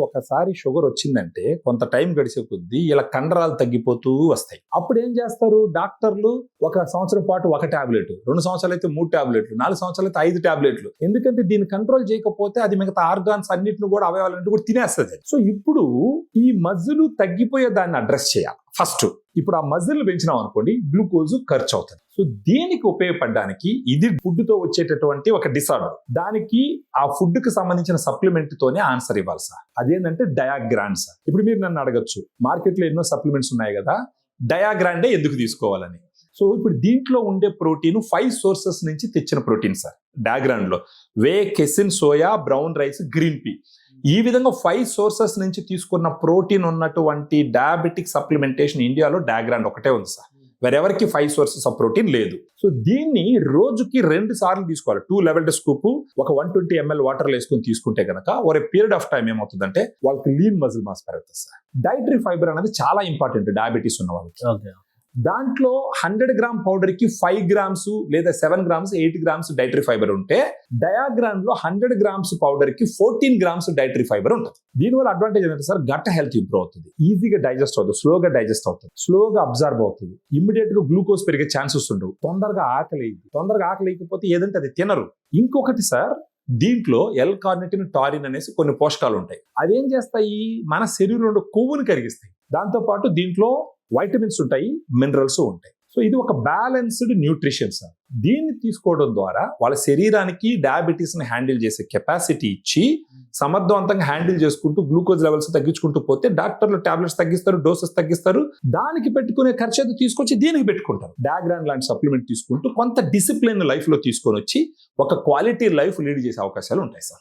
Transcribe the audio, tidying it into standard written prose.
ఒకసారి షుగర్ వచ్చిందంటే కొంత టైం గడిచే కొద్దీ ఇలా కండరాలు తగ్గిపోతూ వస్తాయి. అప్పుడు ఏం చేస్తారు డాక్టర్లు? ఒక సంవత్సరం పాటు ఒక టాబ్లెట్, 2 సంవత్సరాలు అయితే 3 టాబ్లెట్లు, 4 సంవత్సరాలు అయితే 5 టాబ్లెట్లు. ఎందుకంటే దీన్ని కంట్రోల్ చేయకపోతే అది మిగతా ఆర్గాన్స్ అన్నిటిని కూడా అవయవాలన్నింటిని కూడా తినేస్తుంది. సో ఇప్పుడు ఈ మజ్జులు తగ్గిపోయే దాన్ని అడ్రస్ చేయాలి ఫస్ట్. ఇప్పుడు ఆ మజిల్ పెంచినాం అనుకోండి, గ్లూకోజ్ ఖర్చు అవుతుంది. సో దీనికి ఉపయోగపడడానికి ఇది ఫుడ్ తో వచ్చేటటువంటి ఒక డిసార్డర్. దానికి ఆ ఫుడ్ కి సంబంధించిన సప్లిమెంట్ తోనే ఆన్సర్ ఇవ్వాలి సార్. అదేంటంటే డయాగ్రాండ్ సార్. ఇప్పుడు మీరు నన్ను అడగచ్చు, మార్కెట్ లో ఎన్నో సప్లిమెంట్స్ ఉన్నాయి కదా, డయాగ్రాండే ఎందుకు తీసుకోవాలని. సో ఇప్పుడు దీంట్లో ఉండే ప్రోటీన్ 5 సోర్సెస్ నుంచి తెచ్చిన ప్రోటీన్ సార్. డయాగ్రాండ్ లో whey, casein, soya, brown rice, green pea, ఈ విధంగా 5 సోర్సెస్ నుంచి తీసుకున్న ప్రోటీన్ ఉన్నటువంటి డయాబెటిక్ సప్లిమెంటేషన్ ఇండియాలో డయాగ్రాండ్ ఒకటే ఉంది సార్. వేరెవరికి 5 సోర్సెస్ ఆఫ్ ప్రోటీన్ లేదు. సో దీన్ని రోజుకి 2 సార్లు తీసుకోవాలి. 2 leveled స్కూప్ ఒక 120 ml వాటర్ వేసుకుని తీసుకుంటే కనుక ఓవర్ పీరియడ్ ఆఫ్ టైం ఏమవుతుందంటే వాళ్ళకి లీన్ మజిల్ మాస్ పెరుగుతుంది సార్. డైటరీ ఫైబర్ అనేది చాలా ఇంపార్టెంట్ డయాబెటీస్ ఉన్న వాళ్ళకి. దాంట్లో 100 గ్రామ్ పౌడర్ కి 5 గ్రామ్స్ లేదా 7 గ్రామ్స్ 8 గ్రామ్స్ డైటరీ ఫైబర్ ఉంటే, డయాగ్రామ్ లో 100 గ్రామ్స్ పౌడర్ కి 14 గ్రామ్స్ డైటరీ ఫైబర్ ఉంటుంది. దీనివల్ల అడ్వాంటేజ్ ఏంటంటే సార్, గట్ హెల్త్ ఇంప్రూవ్ అవుతుంది, ఈజీగా డైజెస్ట్ అవుతుంది, స్లోగా డైజెస్ట్ అవుతుంది, స్లోగా అబ్జర్వ్ అవుతుంది, ఇమ్మీడియట్ గా గ్లూకోజ్ పెరిగే ఛాన్సెస్ ఉండవు, తొందరగా ఆకలికపోతే ఏదంటే అది తినరు. ఇంకొకటి సార్, దీంట్లో ఎల్ కార్నిటిన్, టారిన్ అనేసి కొన్ని పోషకాలు ఉంటాయి. అవేం చేస్తాయి? మన శరీరంలో కొవ్వుని కరిగిస్తాయి. దాంతో పాటు దీంట్లో వైటమిన్స్ ఉంటాయి, మినరల్స్ ఉంటాయి. సో ఇది ఒక బ్యాలెన్స్డ్ న్యూట్రిషన్ సార్. దీన్ని తీసుకోవడం ద్వారా వాళ్ళ శరీరానికి డయాబెటీస్ ని హ్యాండిల్ చేసే కెపాసిటీ ఇచ్చి సమర్థవంతంగా హ్యాండిల్ చేసుకుంటూ గ్లూకోజ్ లెవెల్స్ తగ్గించుకుంటూ పోతే డాక్టర్లు టాబ్లెట్స్ తగ్గిస్తారు, డోసెస్ తగ్గిస్తారు. దానికి పెట్టుకునే ఖర్చు అది తీసుకొచ్చి దీనికి పెట్టుకుంటారు. డయాగ్రామ్ లాంటి సప్లిమెంట్ తీసుకుంటూ కొంత డిసిప్లిన్ లైఫ్ లో తీసుకొని వచ్చి ఒక క్వాలిటీ లైఫ్ లీడ్ చేసే అవకాశాలు ఉంటాయి సార్.